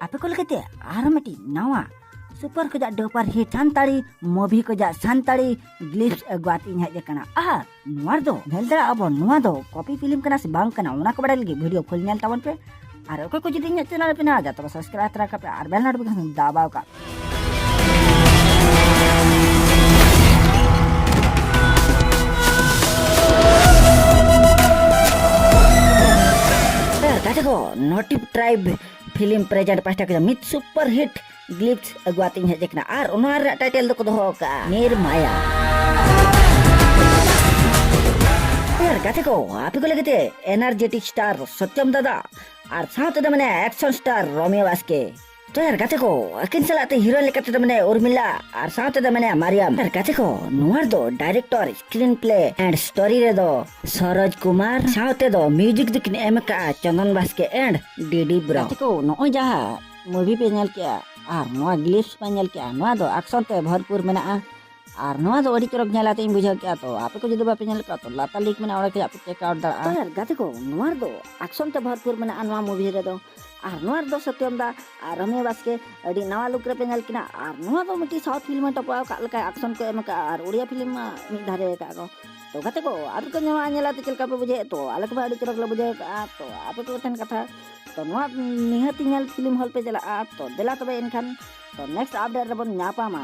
आपे को लगते आर मिटी नवा सुपर को डोपर हिट सानताड़ी मूवी को सानताड़ी ग्लिप्स अगुआती हेज कना आ नोर दो नेल दरा अब नोआ दो कॉपी फिल्म कना से बांग कना ओना को बड़ा लगी वीडियो फुल नेल तावन पे और ओके को जदी इन चैनल पे ना आ जा तो सब्सक्राइब तरा का पे और बेल नोटिफिकेशन दबाव का को नोटिव ट्राइब फिल्म प्रेजेंट पास्टा के मिट सुपर हिट ग्लिप्स अगुआती हेज कना और ओनर टाइटल दो को दो का निर्माया यार गाते को आप को लगते एनर्जेटिक स्टार सत्यम दादा और साथ मने एक्शन स्टार रोमियो वास्के तो यार गाते को अकिन सलाते हीरो लेकते मने उर्मिला और साथ मने मारियम यार गाते को नुआर दो director screen play and story रे दो सरोज कुमार साथ दो म्यूजिक दिखने एमका चंदन वास्के एंड डीडी ब्रो गाते को नो जहा मूवी पे नेल के और नोआ ग्लिप्स पे नेल के नोआ दो एक्शन ते भरपूर मेना और नोआ दो अड़ी चरक नेलाते इन बुझा क्या तो आपे को जदी बापे नेल का तो लाता लिंक में ओरा के आप चेक आउट दा यार गाते को नोआ दो एक्शन ते भरपूर मेना नोआ मूवी रे दो और नोआ दो सत्यम दा और रमे वास्के अड़ी नवा लुक रे पे नेल किना और नोआ दो मिटी साउथ फिल्म टपा का लका एक्शन को एमका और ओडिया फिल्म मी धारे का को तो गाते को आप को नोआ नेलाते चलका पे बुझे तो अलग बा अड़ी चरक ल बुझे का तो आपे को तन कथा तो नोआ निहती नेल फिल्म हॉल पे चला तो देला तबे इनखान तो नेक्स्ट अपडेट रे बन न्यापामा।